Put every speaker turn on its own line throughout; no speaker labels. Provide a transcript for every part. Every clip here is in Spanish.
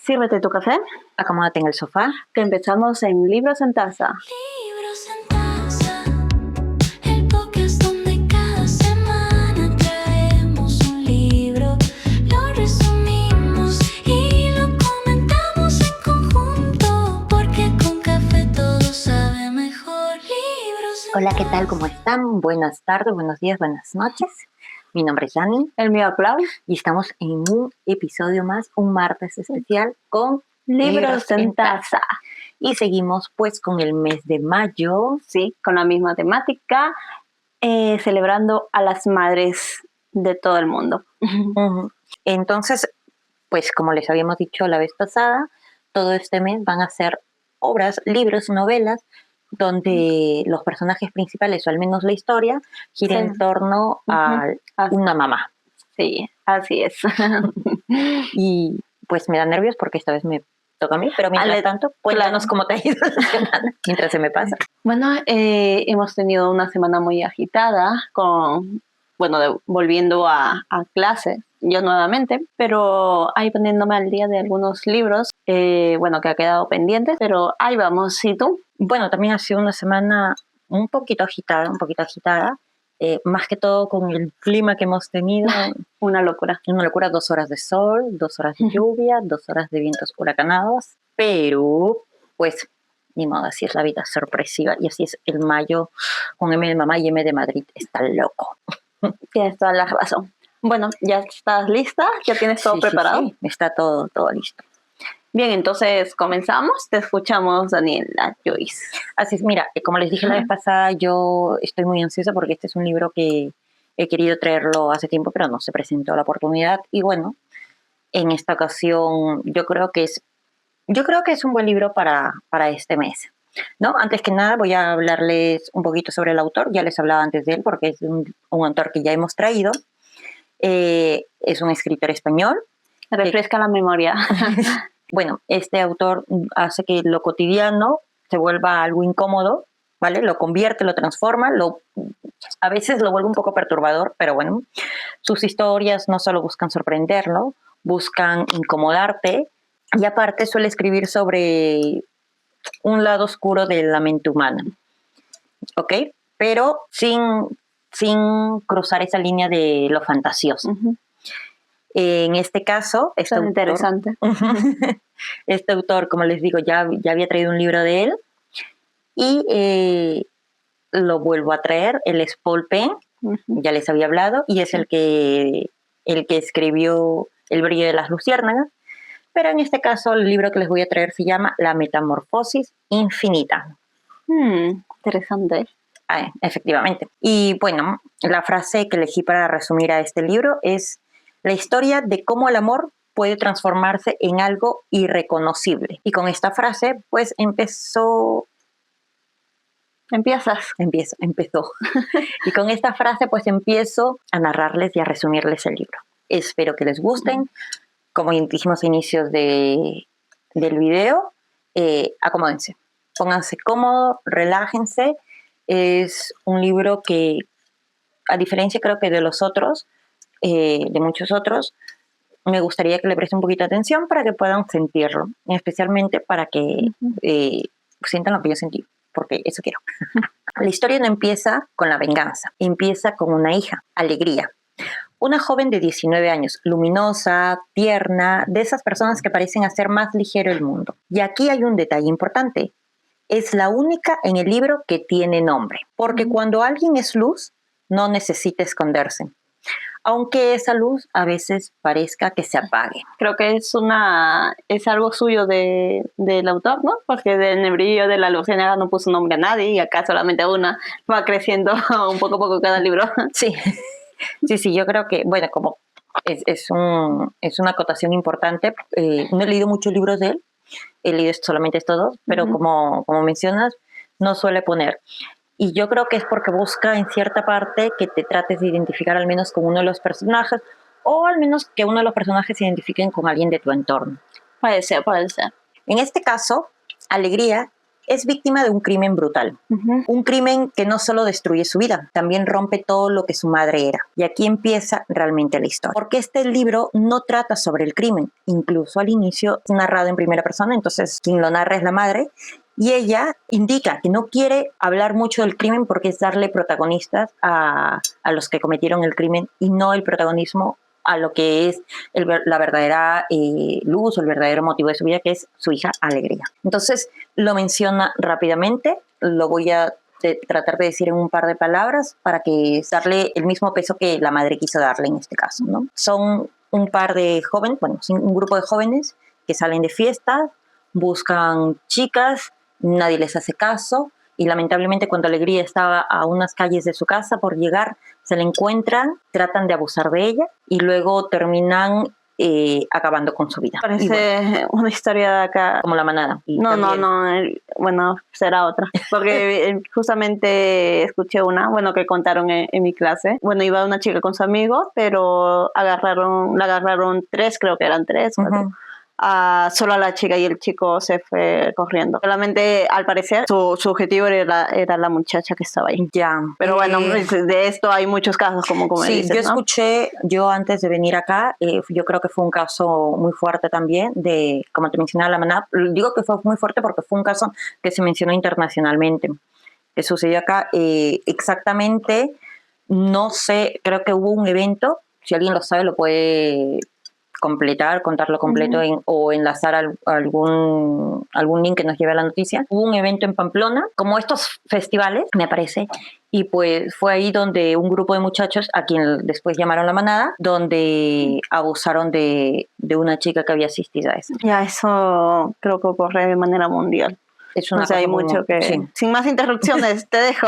Sírvete tu café,
acomódate en el sofá,
que empezamos en Libros en Taza.
Libros en Taza, el podcast donde cada semana traemos un libro, lo resumimos y lo comentamos en conjunto, porque con café todo sabe mejor. Libros en
Hola, ¿qué tal? ¿Cómo están? Buenas tardes, buenos días, buenas noches. Mi nombre es Dani.
El mío, Clau.
Y estamos en un episodio más, un martes especial con
Libros en Taza.
Y seguimos pues con el mes de mayo.
Sí, con la misma temática, celebrando a las madres de todo el mundo.
Entonces, pues como les habíamos dicho la vez pasada, todo este mes van a ser obras, libros, novelas, donde los personajes principales, o al menos la historia, gira en torno a una mamá.
Sí, así es.
Y pues me da nervios porque esta vez me toca a mí, pero mientras tanto, cuéntanos cómo te ha ido la semana, mientras se me pasa.
Bueno, hemos tenido una semana muy agitada volviendo a clase, yo nuevamente, pero ahí poniéndome al día de algunos libros, que ha quedado pendientes, pero ahí vamos. ¿Y tú?
Bueno, también ha sido una semana un poquito agitada, más que todo con el clima que hemos tenido.
Una locura.
2 horas de sol, 2 horas de lluvia, 2 horas de vientos huracanados, pero pues ni modo, así es la vida sorpresiva y así es el mayo con M de mamá y M de Madrid, está loco.
Tienes toda la razón. Bueno, ¿ya estás lista? ¿Ya tienes todo preparado?
Sí, está todo listo.
Bien, entonces comenzamos. Te escuchamos, Daniela Joyce.
Así es, mira, como les dije la vez pasada, yo estoy muy ansiosa porque este es un libro que he querido traerlo hace tiempo, pero no se presentó la oportunidad. Y bueno, en esta ocasión yo creo que es un buen libro para este mes, ¿no? Antes que nada voy a hablarles un poquito sobre el autor. Ya les hablaba antes de él porque es un autor que ya hemos traído. Es un escritor español.
Refresca la memoria.
Bueno, este autor hace que lo cotidiano se vuelva algo incómodo, ¿vale? Lo convierte, lo transforma, a veces lo vuelve un poco perturbador, pero bueno, sus historias no solo buscan sorprenderlo, buscan incomodarte, y aparte suele escribir sobre un lado oscuro de la mente humana, ¿ok? Pero sin cruzar esa línea de lo fantasioso. En este caso,
interesante.
Este autor, como les digo, ya había traído un libro de él y lo vuelvo a traer. Él es Paul Penn, ya les había hablado, y es el que escribió El brillo de las luciérnagas. Pero en este caso, el libro que les voy a traer se llama La metamorfosis infinita.
Interesante.
Efectivamente. Y bueno, la frase que elegí para resumir a este libro es: la historia de cómo el amor puede transformarse en algo irreconocible. Y con esta frase, pues empezó. Y con esta frase, pues empiezo a narrarles y a resumirles el libro. Espero que les gusten. Como dijimos a inicios del video, acomódense. Pónganse cómodos, relájense. Es un libro que, a diferencia creo que de los otros, de muchos otros, me gustaría que le presten un poquito de atención para que puedan sentirlo, especialmente para que sientan lo que yo sentí, porque eso quiero. La historia no empieza con la venganza, empieza con una hija, Alegría. Una joven de 19 años, luminosa, tierna, de esas personas que parecen hacer más ligero el mundo. Y aquí hay un detalle importante. Es la única en el libro que tiene nombre, porque cuando alguien es luz, no necesita esconderse, aunque esa luz a veces parezca que se apague.
Creo que es algo suyo del autor, ¿no? Porque en el brillo de la luciérnaga no puso nombre a nadie y acá solamente una va creciendo un poco a poco cada libro.
Sí, yo creo que, bueno, como es una acotación importante. No he leído muchos libros de él, he leído solamente estos dos, pero como mencionas, no suele poner. Y yo creo que es porque busca en cierta parte que te trates de identificar al menos con uno de los personajes, o al menos que uno de los personajes se identifiquen con alguien de tu entorno.
Puede ser.
En este caso, Alegría es víctima de un crimen brutal. Un crimen que no solo destruye su vida, también rompe todo lo que su madre era. Y aquí empieza realmente la historia. Porque este libro no trata sobre el crimen. Incluso al inicio es narrado en primera persona, entonces quien lo narra es la madre. Y ella indica que no quiere hablar mucho del crimen porque es darle protagonistas a los que cometieron el crimen y no el protagonismo a lo que es la verdadera luz o el verdadero motivo de su vida, que es su hija Alegría. Entonces lo menciona rápidamente, lo voy a tratar de decir en un par de palabras para que darle el mismo peso que la madre quiso darle en este caso, ¿no? Son un par de jóvenes, bueno, un grupo de jóvenes que salen de fiesta, buscan chicas, nadie les hace caso y lamentablemente cuando Alegría estaba a unas calles de su casa por llegar, se la encuentran, tratan de abusar de ella y luego terminan acabando con su vida.
Parece
bueno,
una historia de acá.
como La Manada. Y
No,
también,
bueno, será otra. Porque justamente escuché una, bueno, que contaron en mi clase. Bueno, iba una chica con su amigo, pero la agarraron tres, creo que eran tres, cuatro. Solo a la chica y el chico se fue corriendo. Solamente, al parecer, su objetivo era la muchacha que estaba ahí.
Ya.
Pero bueno, de esto hay muchos casos, como
Sí,
dices,
yo
¿no?
escuché, yo antes de venir acá, yo creo que fue un caso muy fuerte también de, como te mencionaba, La Manada. Digo que fue muy fuerte porque fue un caso que se mencionó internacionalmente. Que sucedió acá exactamente, no sé, creo que hubo un evento, si alguien lo sabe lo puede contarlo completo o enlazar algún link que nos lleve a la noticia. Hubo un evento en Pamplona, como estos festivales, me parece, y pues fue ahí donde un grupo de muchachos, a quien después llamaron La Manada, donde abusaron de una chica que había asistido a eso.
Ya, eso creo que ocurre de manera mundial.
Es una
O sea, hay
cosa
mucho que...
sí.
Sin más interrupciones, te dejo.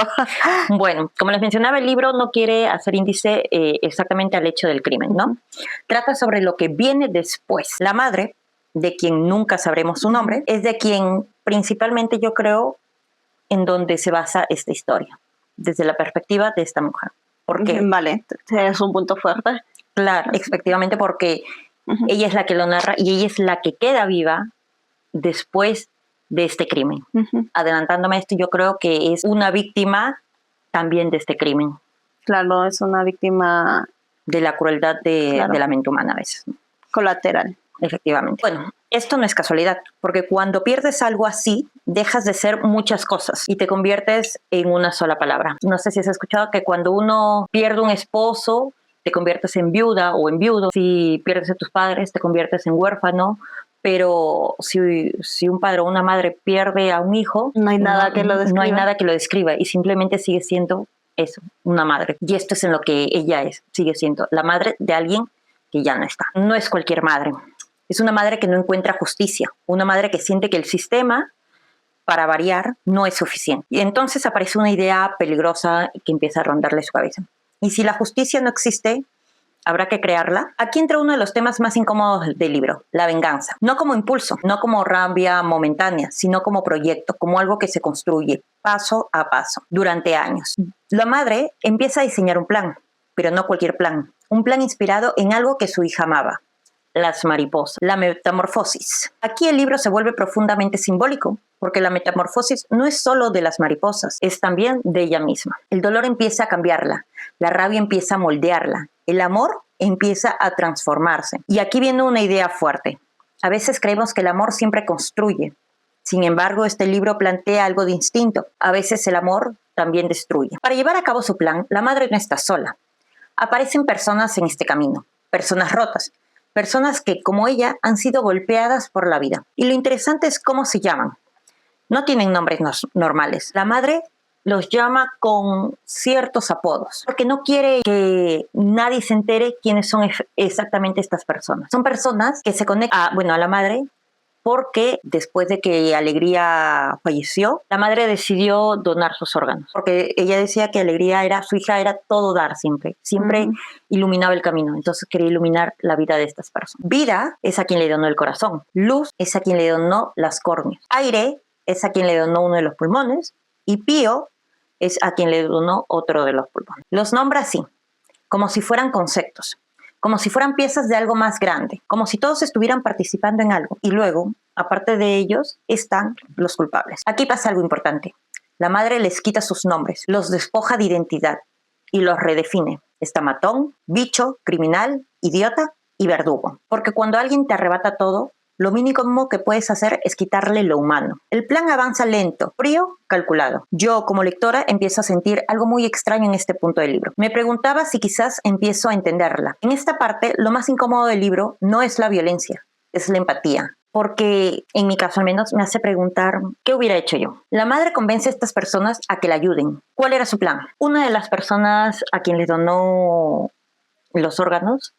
Bueno, como les mencionaba, el libro no quiere hacer índice exactamente al hecho del crimen, ¿no? Trata sobre lo que viene después. La madre, de quien nunca sabremos su nombre, es de quien principalmente yo creo en donde se basa esta historia, desde la perspectiva de esta mujer. ¿Por qué?
Vale, es un punto fuerte.
Claro, efectivamente, porque ella es la que lo narra y ella es la que queda viva después de este crimen. Adelantándome a esto, yo creo que es una víctima también de este crimen.
Claro, es una víctima
de la crueldad de la mente humana a veces.
Colateral.
Efectivamente. Bueno, esto no es casualidad, porque cuando pierdes algo así, dejas de ser muchas cosas y te conviertes en una sola palabra. No sé si has escuchado que cuando uno pierde un esposo, te conviertes en viuda o en viudo. Si pierdes a tus padres, te conviertes en huérfano. Pero si un padre o una madre pierde a un hijo,
no hay nada que lo describa.
No hay nada que lo describa y simplemente sigue siendo eso, una madre. Y esto es en lo que ella es, sigue siendo la madre de alguien que ya no está. No es cualquier madre, es una madre que no encuentra justicia, una madre que siente que el sistema, para variar, no es suficiente. Y entonces aparece una idea peligrosa que empieza a rondarle su cabeza. Y si la justicia no existe, habrá que crearla. Aquí entra uno de los temas más incómodos del libro, la venganza. No como impulso, no como rabia momentánea, sino como proyecto, como algo que se construye paso a paso, durante años. La madre empieza a diseñar un plan, pero no cualquier plan. Un plan inspirado en algo que su hija amaba, las mariposas, la metamorfosis. Aquí el libro se vuelve profundamente simbólico, porque la metamorfosis no es solo de las mariposas, es también de ella misma. El dolor empieza a cambiarla, la rabia empieza a moldearla, el amor empieza a transformarse. Y aquí viene una idea fuerte. A veces creemos que el amor siempre construye. Sin embargo, este libro plantea algo distinto. A veces el amor también destruye. Para llevar a cabo su plan, la madre no está sola. Aparecen personas en este camino, personas rotas, personas que, como ella, han sido golpeadas por la vida. Y lo interesante es cómo se llaman. No tienen nombres normales. La madre los llama con ciertos apodos, porque no quiere que nadie se entere quiénes son exactamente estas personas. Son personas que se conectan a la madre porque después de que Alegría falleció, la madre decidió donar sus órganos, porque ella decía que su hija era todo dar siempre iluminaba el camino, entonces quería iluminar la vida de estas personas. Vida es a quien le donó el corazón, Luz es a quien le donó las córneas, Aire es a quien le donó uno de los pulmones y Pío es a quien le donó otro de los pulmones. Los nombra así, como si fueran conceptos, como si fueran piezas de algo más grande, como si todos estuvieran participando en algo. Y luego aparte de ellos, están los culpables. Aquí pasa algo importante. La madre les quita sus nombres, los despoja de identidad y los redefine. Está matón, bicho, criminal, idiota y verdugo. Porque cuando alguien te arrebata todo, lo mínimo que puedes hacer es quitarle lo humano. El plan avanza lento, frío, calculado. Yo, como lectora, empiezo a sentir algo muy extraño en este punto del libro. Me preguntaba si quizás empiezo a entenderla. En esta parte, lo más incómodo del libro no es la violencia, es la empatía. Porque, en mi caso al menos, me hace preguntar, ¿qué hubiera hecho yo? La madre convence a estas personas a que la ayuden. ¿Cuál era su plan? Una de las personas a quien les donó los órganos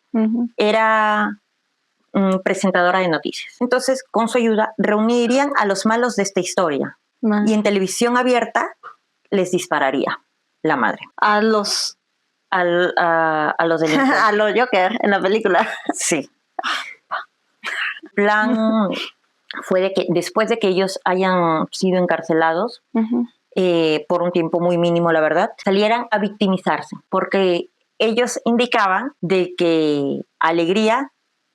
era presentadora de noticias. Entonces, con su ayuda, reunirían a los malos de esta historia. Y en televisión abierta les dispararía la madre.
A los
delincuentes.
a los Joker en la película.
Sí. El plan fue de que después de que ellos hayan sido encarcelados por un tiempo muy mínimo, la verdad, salieran a victimizarse, porque ellos indicaban de que Alegría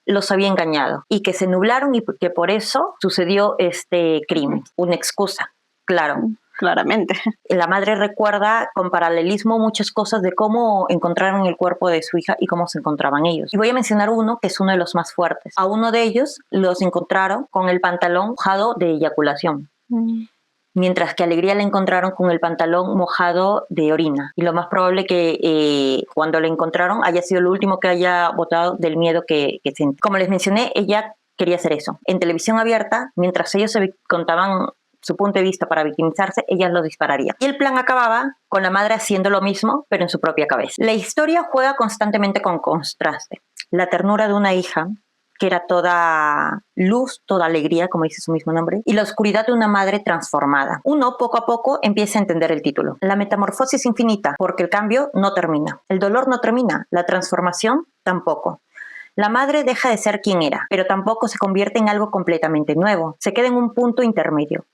los había engañado y que se nublaron y que por eso sucedió este crimen. Una excusa, claro.
Claramente.
La madre recuerda con paralelismo muchas cosas de cómo encontraron el cuerpo de su hija y cómo se encontraban ellos. Y voy a mencionar uno que es uno de los más fuertes. A uno de ellos los encontraron con el pantalón mojado de eyaculación. Mientras que a Alegría la encontraron con el pantalón mojado de orina. Y lo más probable que cuando la encontraron haya sido lo último que haya botado del miedo que sentía. Como les mencioné, ella quería hacer eso. En televisión abierta, mientras ellos se contaban su punto de vista para victimizarse, ellas lo dispararían. Y el plan acababa con la madre haciendo lo mismo, pero en su propia cabeza. La historia juega constantemente con contraste. La ternura de una hija, que era toda luz, toda alegría, como dice su mismo nombre, y la oscuridad de una madre transformada. Uno, poco a poco, empieza a entender el título. La metamorfosis infinita, porque el cambio no termina. El dolor no termina, la transformación tampoco. La madre deja de ser quien era, pero tampoco se convierte en algo completamente nuevo. Se queda en un punto intermedio.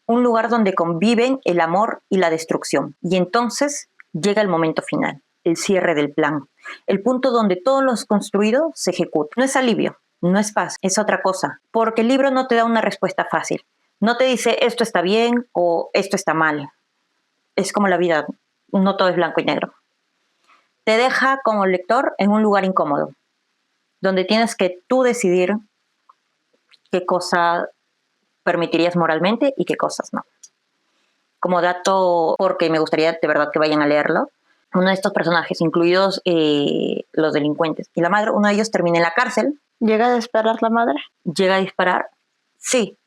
Un lugar donde conviven el amor y la destrucción. Y entonces llega el momento final, el cierre del plan, el punto donde todo lo construido se ejecuta. No es alivio, no es paz, es otra cosa, porque el libro no te da una respuesta fácil. No te dice esto está bien o esto está mal. Es como la vida, no todo es blanco y negro. Te deja como lector en un lugar incómodo, donde tienes que tú decidir qué cosa permitirías moralmente y qué cosas no. Como dato, porque me gustaría de verdad que vayan a leerlo, uno de estos personajes, incluidos los delincuentes y la madre, uno de ellos termina en la cárcel.
¿Llega a disparar la madre?
¿Llega a disparar? Sí.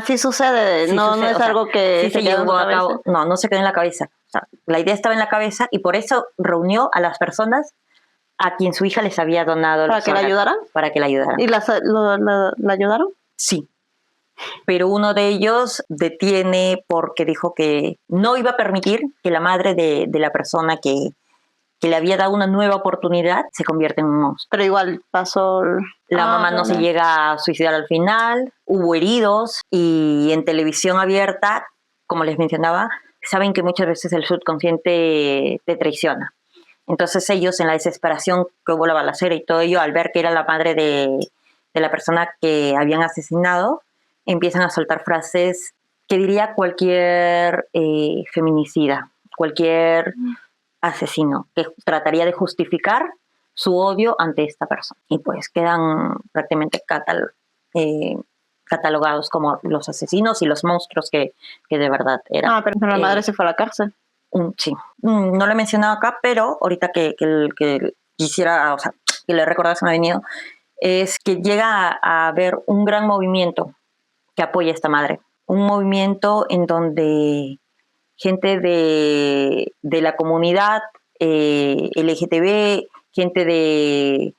Sí sucede,
Sí
no,
sucede.
no es algo que
sí se
queda en
llevó
la
a cabo.
cabeza.
No se quedó en la cabeza. O sea, la idea estaba en la cabeza y por eso reunió a las personas a quien su hija les había donado.
¿Para que la ayudaran?
Para que la ayudaran.
¿Y la ayudaron?
Sí. Pero uno de ellos detiene porque dijo que no iba a permitir que la madre de la persona que le había dado una nueva oportunidad se convierta en un monstruo.
Pero igual pasó...
La mamá no se llega a suicidar al final, hubo heridos y en televisión abierta, como les mencionaba, saben que muchas veces el subconsciente te traiciona. Entonces ellos, en la desesperación que hubo la balacera y todo ello, al ver que era la madre de la persona que habían asesinado, empiezan a soltar frases que diría cualquier feminicida, cualquier asesino, que trataría de justificar su odio ante esta persona. Y pues quedan prácticamente catalogados como los asesinos y los monstruos que de verdad eran.
Pero la madre se fue a la cárcel.
Sí. No lo he mencionado acá, pero ahorita que quisiera, o sea, que le recordara, se me ha venido, es que llega a haber un gran movimiento que apoya a esta madre. Un movimiento en donde gente de la comunidad LGTB, gente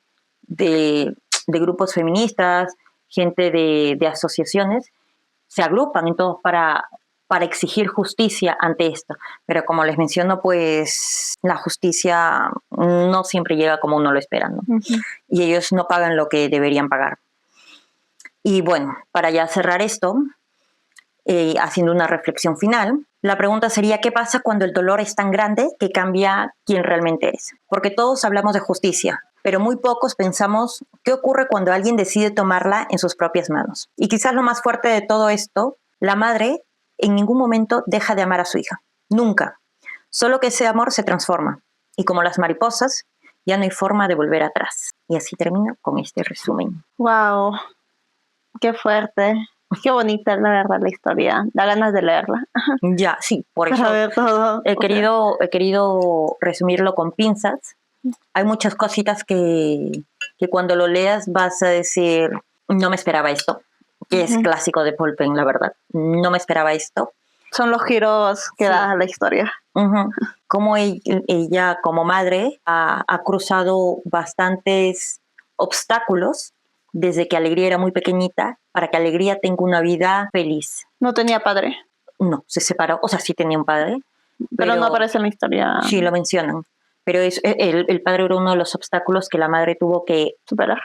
de grupos feministas, gente de asociaciones, se agrupan entonces para exigir justicia ante esto. Pero como les menciono, pues la justicia no siempre llega como uno lo espera, ¿no? Y ellos no pagan lo que deberían pagar. Y bueno, para ya cerrar esto, haciendo una reflexión final, la pregunta sería: ¿qué pasa cuando el dolor es tan grande que cambia quién realmente es? Porque todos hablamos de justicia, pero muy pocos pensamos qué ocurre cuando alguien decide tomarla en sus propias manos. Y quizás lo más fuerte de todo esto, la madre en ningún momento deja de amar a su hija, nunca. Solo que ese amor se transforma y como las mariposas, ya no hay forma de volver atrás. Y así termino con este resumen.
Wow, qué fuerte. Qué bonita, la verdad, la historia. Da ganas de leerla.
Ya, sí, por eso
Para ver todo.
he querido resumirlo con pinzas. Hay muchas cositas que cuando lo leas vas a decir, no me esperaba esto, que es clásico de Paul Penn, la verdad. No me esperaba esto.
Son los giros que da la historia.
Como ella como madre ha cruzado bastantes obstáculos desde que Alegría era muy pequeñita para que Alegría tenga una vida feliz.
No tenía padre.
No, se separó, o sea, sí tenía un padre.
Pero no aparece en la historia.
Sí, lo mencionan. Pero el padre era uno de los obstáculos que la madre tuvo que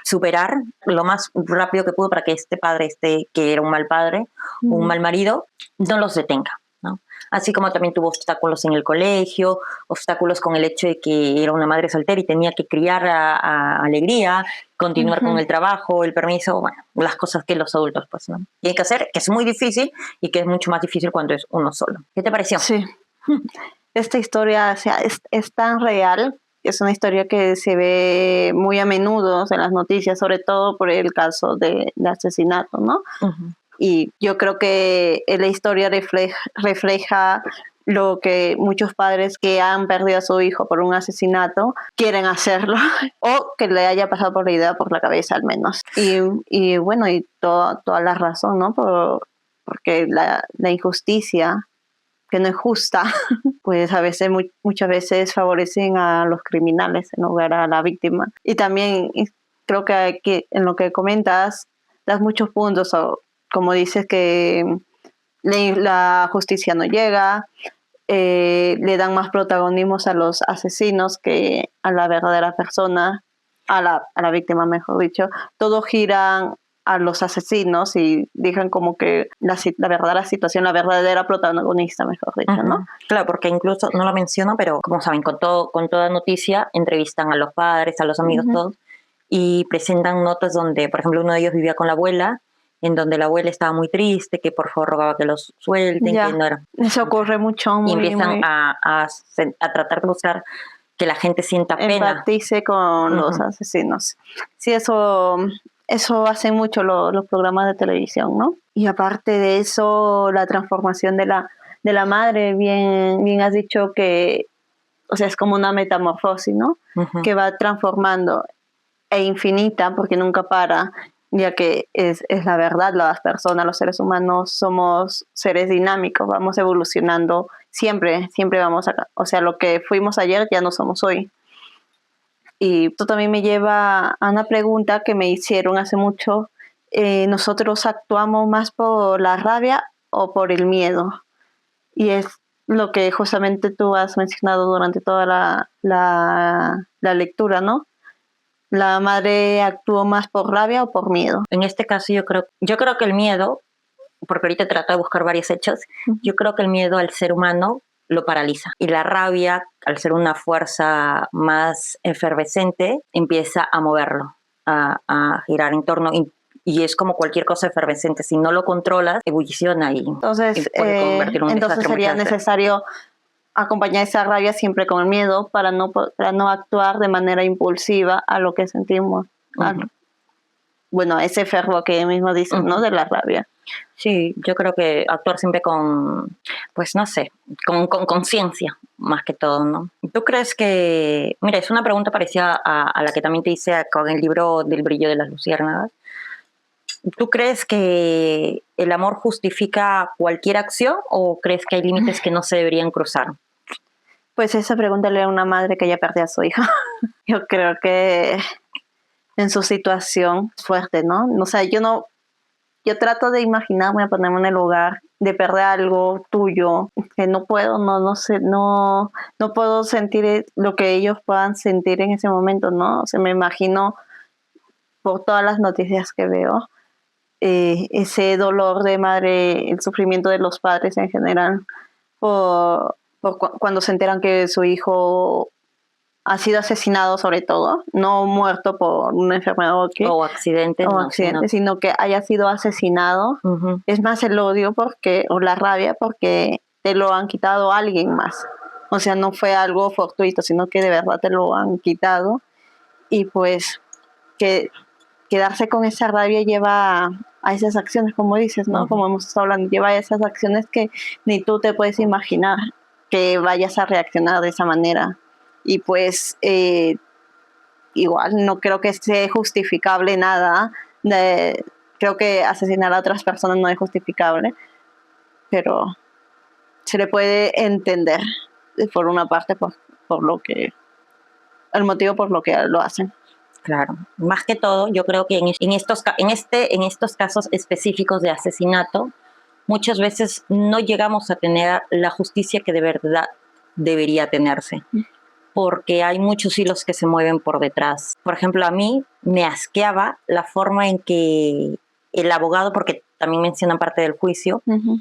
superar lo más rápido que pudo para que este padre, que era un mal padre, un mal marido, no los detenga, ¿no? Así como también tuvo obstáculos en el colegio, obstáculos con el hecho de que era una madre soltera y tenía que criar a Alegría, continuar con el trabajo, el permiso, bueno, las cosas que los adultos pues, ¿no? Tienen que hacer, que es muy difícil y que es mucho más difícil cuando es uno solo. ¿Qué te pareció?
Sí. Esta historia, o sea, es tan real, es una historia que se ve muy a menudo en las noticias, sobre todo por el caso de asesinato, ¿no? Y yo creo que la historia refleja lo que muchos padres que han perdido a su hijo por un asesinato quieren hacerlo o que le haya pasado por la idea por la cabeza al menos. Y bueno, y toda la razón, ¿no? Porque la injusticia que no es justa, pues a veces, muchas veces favorecen a los criminales en lugar a la víctima. Y también creo que aquí, en lo que comentas, das muchos puntos, como dices que la justicia no llega, le dan más protagonismos a los asesinos que a la verdadera persona, a la víctima, mejor dicho. Todo gira a los asesinos y dejan como que la verdadera situación, la verdadera protagonista, mejor dicho, ¿no?
Claro, porque incluso, no lo menciono, pero como saben, con toda noticia entrevistan a los padres, a los amigos, todos, y presentan notas donde, por ejemplo, uno de ellos vivía con la abuela, en donde la abuela estaba muy triste, que por favor rogaba que los suelten, que no era...
Eso ocurre mucho.
Y empiezan a tratar de buscar que la gente sienta pena.
Empatice con los asesinos. Sí, eso hacen mucho los programas de televisión, ¿no? Y aparte de eso, la transformación de la madre, bien has dicho que, o sea, es como una metamorfosis, ¿no? Que va transformando e infinita, porque nunca para, ya que es la verdad, las personas, los seres humanos somos seres dinámicos, vamos evolucionando siempre vamos o sea, lo que fuimos ayer ya no somos hoy. Y esto también me lleva a una pregunta que me hicieron hace mucho. ¿Nosotros actuamos más por la rabia o por el miedo? Y es lo que justamente tú has mencionado durante toda la lectura, ¿no? ¿La madre actuó más por rabia o por miedo?
En este caso yo creo que el miedo, porque ahorita trato de buscar varios hechos, yo creo que el miedo al ser humano lo paraliza. Y la rabia, al ser una fuerza más efervescente, empieza a moverlo, a girar en torno. Y es como cualquier cosa efervescente. Si no lo controlas, ebulliciona y
entonces,
puede convertirlo en un desastre.
Sería necesario acompañar esa rabia siempre con el miedo para no actuar de manera impulsiva a lo que sentimos. Bueno, ese fervor que mismo dices, ¿no? De la rabia.
Sí, yo creo que actuar siempre con, pues no sé, con conciencia, más que todo, ¿no? ¿Tú crees que, mira, es una pregunta parecida a la que también te hice con el libro del brillo de las luciérnagas? ¿Tú crees que el amor justifica cualquier acción o crees que hay límites que no se deberían cruzar?
Pues esa pregunta le da a una madre que ya perdió a su hija. Yo creo que en su situación fuerte, ¿no? O sea, yo trato de imaginarme, a ponerme en el lugar de perder algo tuyo, que no puedo, no sé, no puedo sentir lo que ellos puedan sentir en ese momento, ¿no? O sea, me imagino por todas las noticias que veo, ese dolor de madre, el sufrimiento de los padres en general, cuando se enteran que su hijo ha sido asesinado sobre todo, no muerto por una enfermedad
O accidentes.
o
no,
accidente, sino que haya sido asesinado.
Ujú.
Es más el odio o la rabia porque te lo han quitado a alguien más. O sea, no fue algo fortuito, sino que de verdad te lo han quitado. Y pues que quedarse con esa rabia lleva a esas acciones, como dices, ¿no?
Ujú.
Como hemos estado hablando, lleva a esas acciones que ni tú te puedes imaginar que vayas a reaccionar de esa manera. Y pues igual no creo que sea justificable nada. Creo que asesinar a otras personas no es justificable, pero se le puede entender por una parte por lo que el motivo por lo que lo hacen.
Claro, más que todo, yo creo que en estos casos específicos de asesinato, muchas veces no llegamos a tener la justicia que de verdad debería tenerse, porque hay muchos hilos que se mueven por detrás. Por ejemplo, a mí me asqueaba la forma en que el abogado, porque también mencionan parte del juicio,
Uh-huh.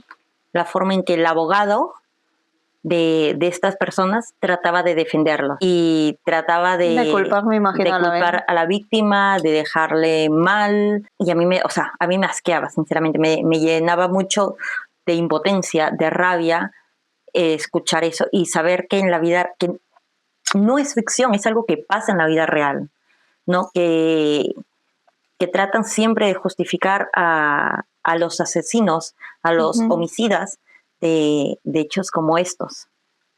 la forma en que el abogado de estas personas trataba de defenderlo y trataba
De culpar, me imagino,
de
a la vez.
culpar a la víctima, de dejarle mal, y a mí me asqueaba, sinceramente, me llenaba mucho de impotencia, de rabia, escuchar eso y saber que en la vida, que no es ficción, es algo que pasa en la vida real, ¿no? Que tratan siempre de justificar a los asesinos, a los
Uh-huh.
homicidas de hechos como estos,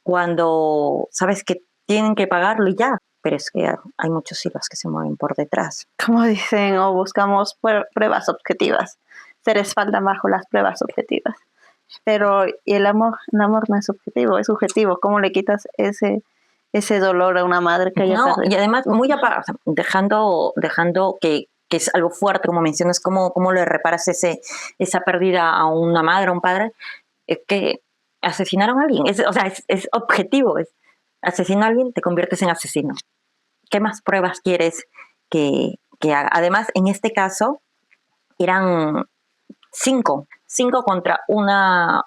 cuando sabes que tienen que pagarlo y ya, pero es que hay muchos hilos que se mueven por detrás.
Como dicen, o buscamos pruebas objetivas. Se respaldan bajo las pruebas objetivas. Pero ¿y el amor? El amor no es objetivo, es subjetivo. ¿Cómo le quitas ese dolor a una madre que haya
No,
perdido?
y además, muy aparte, o sea, dejando que es algo fuerte, como mencionas, cómo le reparas esa pérdida a una madre, a un padre, es que asesinaron a alguien. Es objetivo. Asesina a alguien, te conviertes en asesino. ¿Qué más pruebas quieres que haga? Además, en este caso, eran cinco contra una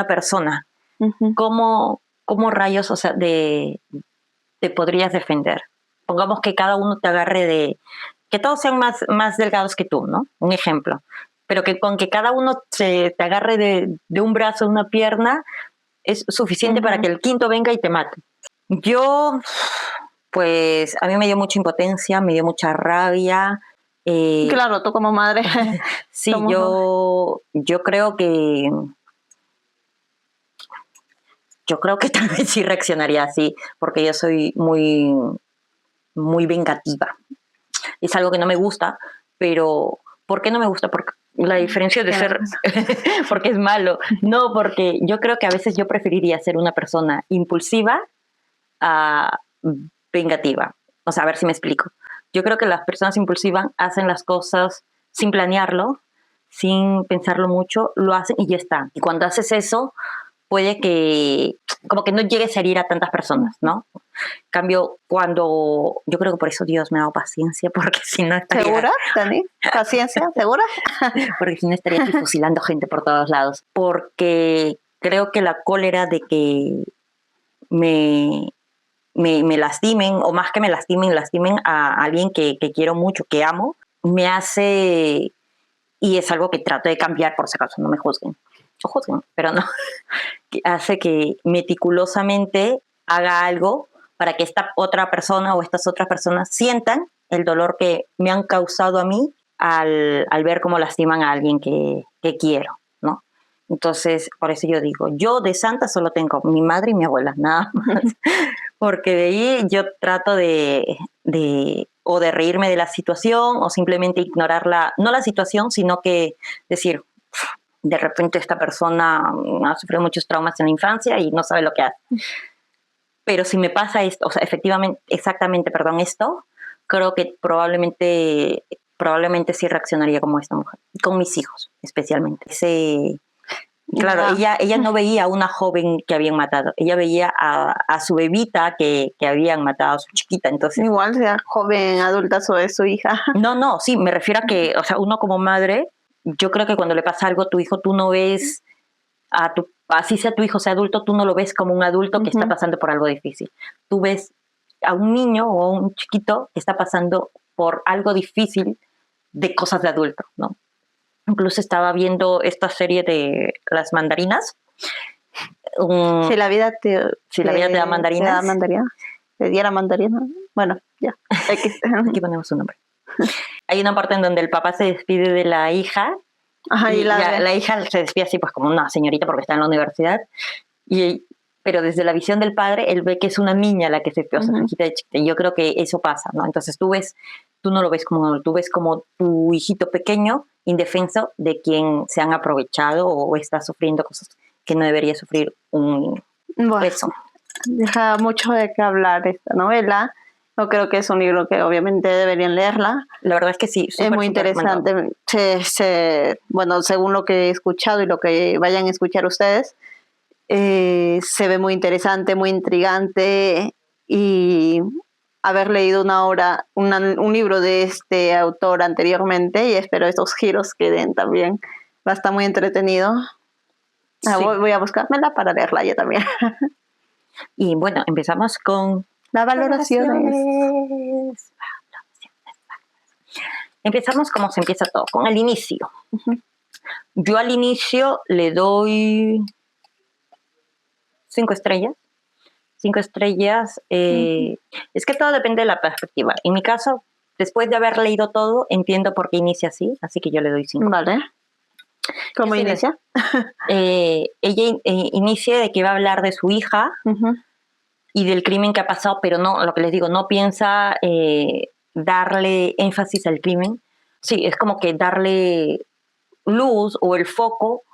persona.
Uh-huh.
¿Cómo rayos, o sea, te podrías defender? Pongamos que cada uno te agarre que todos sean más delgados que tú, ¿no? Un ejemplo. Pero que con que cada uno te agarre de un brazo, de una pierna, es suficiente
Uh-huh.
para que el quinto venga y te mate. Yo, pues, a mí me dio mucha impotencia, me dio mucha rabia.
Claro, tú como madre.
Sí,
como
yo creo que tal vez sí reaccionaría así, porque yo soy muy, muy vengativa. Es algo que no me gusta, pero ¿por qué no me gusta? Porque la diferencia de ser, porque es malo. No, porque yo creo que a veces yo preferiría ser una persona impulsiva a vengativa. O sea, a ver si me explico. Yo creo que las personas impulsivas hacen las cosas sin planearlo, sin pensarlo mucho, lo hacen y ya está. Y cuando haces eso, puede que como que no llegues a herir a tantas personas, ¿no? En cambio, yo creo que por eso Dios me ha dado paciencia, porque si no estaría...
¿Segura, Dani? ¿Paciencia? ¿Segura?
Porque si no estaría aquí fusilando gente por todos lados. Porque creo que la cólera de que me lastimen, o más que me lastimen a alguien que quiero mucho, que amo, me hace, y es algo que trato de cambiar, por si acaso no me juzguen, o juzguen, pero no, que hace que meticulosamente haga algo para que esta otra persona o estas otras personas sientan el dolor que me han causado a mí al ver cómo lastiman a alguien que quiero, ¿no? Entonces, por eso yo digo, yo de santa solo tengo mi madre y mi abuela, nada más. Porque de ahí yo trato de reírme de la situación o simplemente ignorarla, no la situación, sino que decir, de repente esta persona ha sufrido muchos traumas en la infancia y no sabe lo que hace. Pero si me pasa esto, o sea, esto, creo que probablemente sí reaccionaría como esta mujer, con mis hijos especialmente. Claro, ella no veía a una joven que habían matado, ella veía a su bebita que habían matado, a su chiquita, entonces...
Igual sea joven, adulta o su hija.
No, sí, me refiero a que, o sea, uno como madre, yo creo que cuando le pasa algo a tu hijo, tú no ves así sea tu hijo, sea adulto, tú no lo ves como un adulto que está pasando por algo difícil. Tú ves a un niño o a un chiquito que está pasando por algo difícil de cosas de adulto, ¿no? Incluso estaba viendo esta serie de las mandarinas.
Si la vida te,
Si la vida te da mandarinas.
Te da mandarina. Te diera mandarina. Bueno, ya.
Aquí ponemos su nombre. Hay una parte en donde el papá se despide de la hija.
Ajá,
y la hija se despide así pues como una señorita porque está en la universidad. Pero desde la visión del padre, él ve que es una niña la que se despidió,
Ujú.
hijita de chiquita. Y yo creo que eso pasa, ¿no? Entonces tú no lo ves tú ves como tu hijito pequeño, indefenso, de quien se han aprovechado o está sufriendo cosas que no debería sufrir un
Bueno,
eso.
deja mucho de qué hablar esta novela. Yo creo que es un libro que obviamente deberían leerla.
La verdad es que sí,
Es muy interesante. Bueno, según lo que he escuchado y lo que vayan a escuchar ustedes, se ve muy interesante, muy intrigante, y haber leído un libro de este autor anteriormente, y espero estos giros que den también. Va a estar muy entretenido.
Sí.
Voy a buscármela para leerla yo también.
Y bueno, empezamos con
Las valoraciones.
Empezamos como se empieza todo, con el inicio.
Ujú.
Yo al inicio le doy 5 estrellas. 5 estrellas. Es que todo depende de la perspectiva. En mi caso, después de haber leído todo, entiendo por qué inicia así que yo le doy 5.
Vale. ¿Cómo
Sí,
inicia?
Ella inicia de que va a hablar de su hija
Ujú.
y del crimen que ha pasado, pero no, lo que les digo, no piensa darle énfasis al crimen. Sí, es como que darle luz o el foco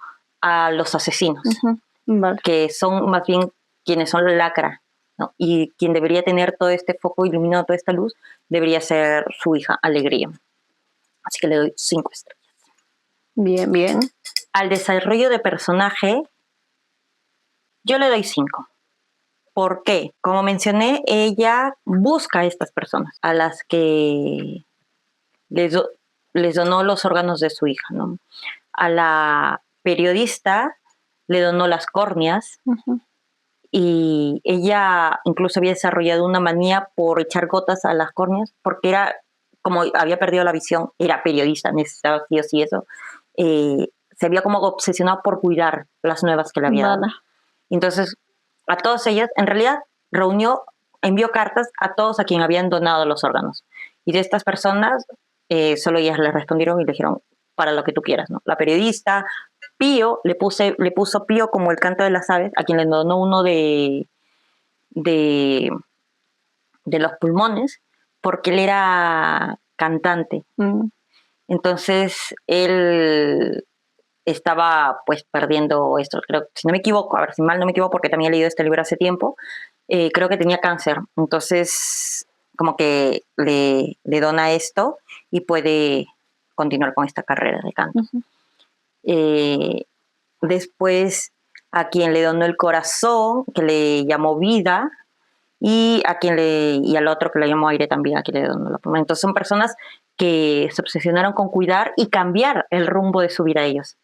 a los asesinos,
Ujú. Vale.
que son más bien quienes son la lacra, ¿no? Y quien debería tener todo este foco iluminado, toda esta luz, debería ser su hija, Alegría. Así que le doy 5 estrellas.
Bien, bien.
Al desarrollo de personaje, yo le doy 5. ¿Por qué? Como mencioné, ella busca a estas personas a las que les donó los órganos de su hija, ¿no? A la periodista le donó las córneas.
Ujú.
Y ella incluso había desarrollado una manía por echar gotas a las córneas, porque era, como había perdido la visión, era periodista, necesitaba sí o sí eso, se había como obsesionado por cuidar las nuevas que le había dado.
Vale.
Entonces, a todos ellos, en realidad, envió cartas a todos a quien habían donado los órganos. Y de estas personas, solo ellas le respondieron y le dijeron, para lo que tú quieras, ¿no? La periodista, Pío, le puso Pío como el canto de las aves, a quien le donó uno de los pulmones, porque él era cantante.
Mm.
Entonces, él estaba pues perdiendo esto, creo, si no me equivoco, a ver si mal no me equivoco, porque también he leído este libro hace tiempo, creo que tenía cáncer, entonces como que le dona esto y puede continuar con esta carrera de canto.
Ujú.
Después a quien le donó el corazón, que le llamó vida, y al otro que le llamó aire también, a quien le donó la pulmón. Entonces son personas que se obsesionaron con cuidar y cambiar el rumbo de su vida ellos.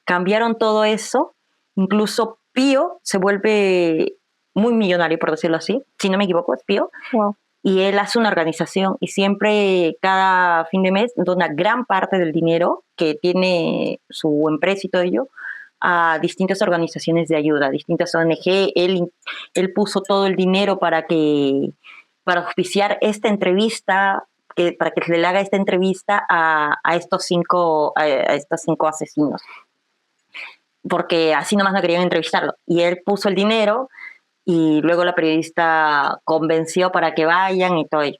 Cambiaron todo eso, incluso Pío se vuelve muy millonario, por decirlo así, si no me equivoco, es Pío.
Wow.
Y él hace una organización y siempre, cada fin de mes, dona gran parte del dinero que tiene su empresa y todo ello a distintas organizaciones de ayuda, distintas ONG. Él puso todo el dinero para auspiciar esta entrevista, para que se le haga esta entrevista a estos 5 asesinos, porque así nomás no querían entrevistarlo. Y él puso el dinero y luego la periodista convenció para que vayan y todo ello.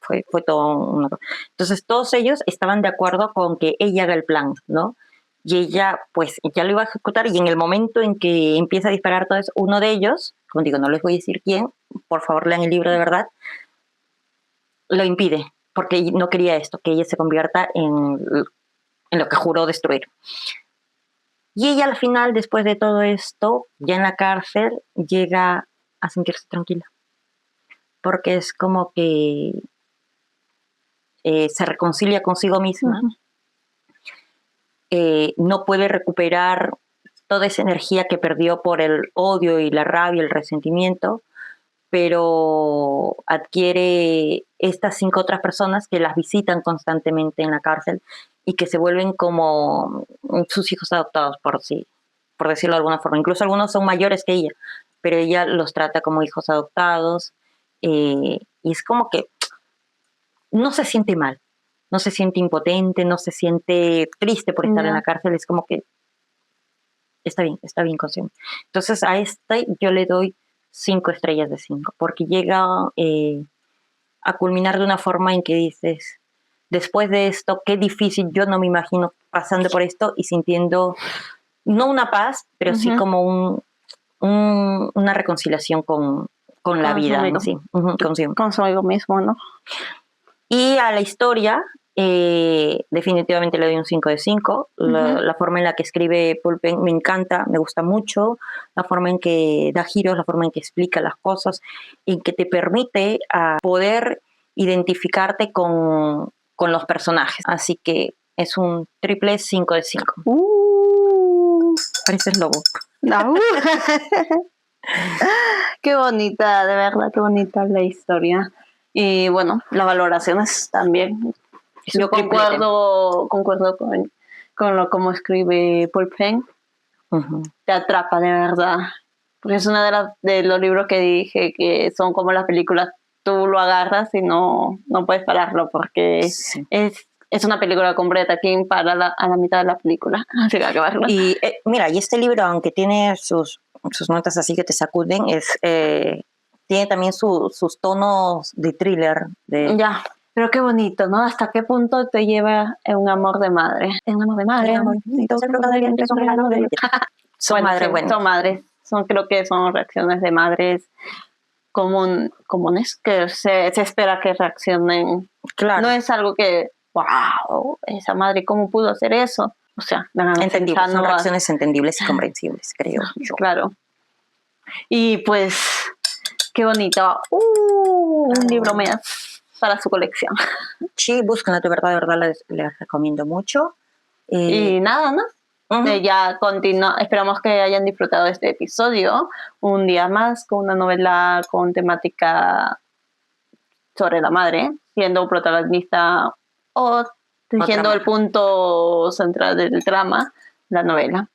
Fue todo una cosa. Entonces todos ellos estaban de acuerdo con que ella haga el plan, ¿no? Y ella pues ya lo iba a ejecutar, y en el momento en que empieza a disparar todo eso, uno de ellos, como digo, no les voy a decir quién, por favor lean el libro de verdad, lo impide, porque no quería esto, que ella se convierta en lo que juró destruir. Y ella al final, después de todo esto, ya en la cárcel, llega a sentirse tranquila. Porque es como que se reconcilia consigo misma.
Ujú.
No puede recuperar toda esa energía que perdió por el odio y la rabia, el resentimiento, pero adquiere estas 5 otras personas que las visitan constantemente en la cárcel y que se vuelven como sus hijos adoptados, por decirlo de alguna forma. Incluso algunos son mayores que ella, pero ella los trata como hijos adoptados, y es como que no se siente mal, no se siente impotente, no se siente triste por estar en la cárcel, es como que está bien consciente. Entonces a esta yo le doy 5 estrellas de 5, porque llega a culminar de una forma en que dices, después de esto, qué difícil, yo no me imagino pasando por esto y sintiendo, no una paz, pero sí como una reconciliación con la vida, ¿no? Sí,
consigo mismo, ¿no?
Y a la historia, definitivamente le doy un 5 de 5. La forma en la que escribe Paul Penn me encanta, me gusta mucho. La forma en que da giros, la forma en que explica las cosas, y que te permite poder identificarte con los personajes. Así que es un triple 5 de 5. Pareces lobo.
No. Qué bonita, de verdad, qué bonita la historia. Y bueno, las valoraciones también. Yo concuerdo con lo como escribe Paul Penn. Te atrapa, de verdad. Porque es uno de los libros que dije que son como las películas. Tú lo agarras y no puedes pararlo porque es una película completa. ¿Quién para a la mitad de la película? Así que acabarla.
Y mira, y este libro, aunque tiene sus notas así que te sacuden, tiene también sus tonos de thriller.
Ya, pero qué bonito, ¿no? ¿Hasta qué punto te lleva un amor de madre? Un amor de madre.
Son madres buenas.
Son madres. Creo que son reacciones de madres comunes que se espera que reaccionen.
Claro.
No es algo que, wow, esa madre, ¿cómo pudo hacer eso? O sea,
entendibles, son reacciones entendibles y comprensibles, creo yo.
Claro. Y pues, qué bonito. Un libro más para su colección.
Sí, búsquenla, de verdad les recomiendo mucho.
Y nada, ¿no? Ya esperamos que hayan disfrutado de este episodio. Un día más con una novela con temática sobre la madre, siendo protagonista o siendo el punto central del trama, la novela.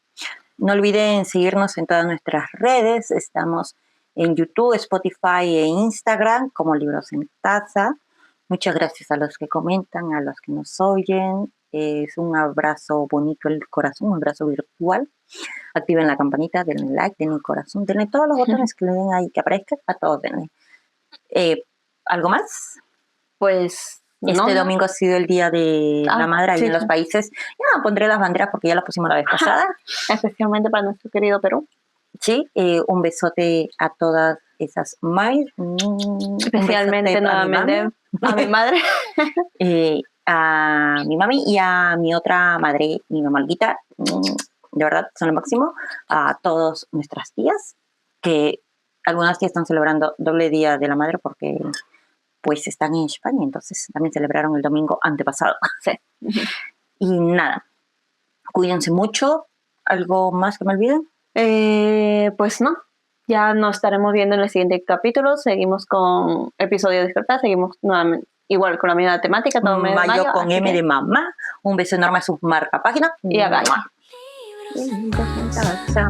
No olviden seguirnos en todas nuestras redes. Estamos en YouTube, Spotify e Instagram como Libros en Taza. Muchas gracias a los que comentan, a los que nos oyen. Es un abrazo bonito el corazón, un abrazo virtual. Activen la campanita, denle like, denle corazón, denle todos los botones que le den ahí, que aparezcan, a todos denle. ¿Algo más?
Pues
este domingo ha sido el Día de la Madre ahí en los países. Ya pondré las banderas porque ya las pusimos la vez pasada.
Especialmente para nuestro querido Perú.
Sí, un besote a todas esas madres.
Especialmente nuevamente a mi madre.
A mi mami y a mi otra madre, mi mamá Olguita. De verdad, son lo máximo. A todas nuestras tías, que algunas tías están celebrando doble Día de la Madre porque pues están en España, entonces también celebraron el domingo antepasado. Sí. Y nada, cuídense mucho. ¿Algo más que me olviden?
Pues no, ya nos estaremos viendo en el siguiente capítulo. Seguimos con episodio Despertar, seguimos nuevamente igual con la misma temática, todo
mayo con M de mamá. Un beso enorme a sus marca página
y a Gaia.
Chao.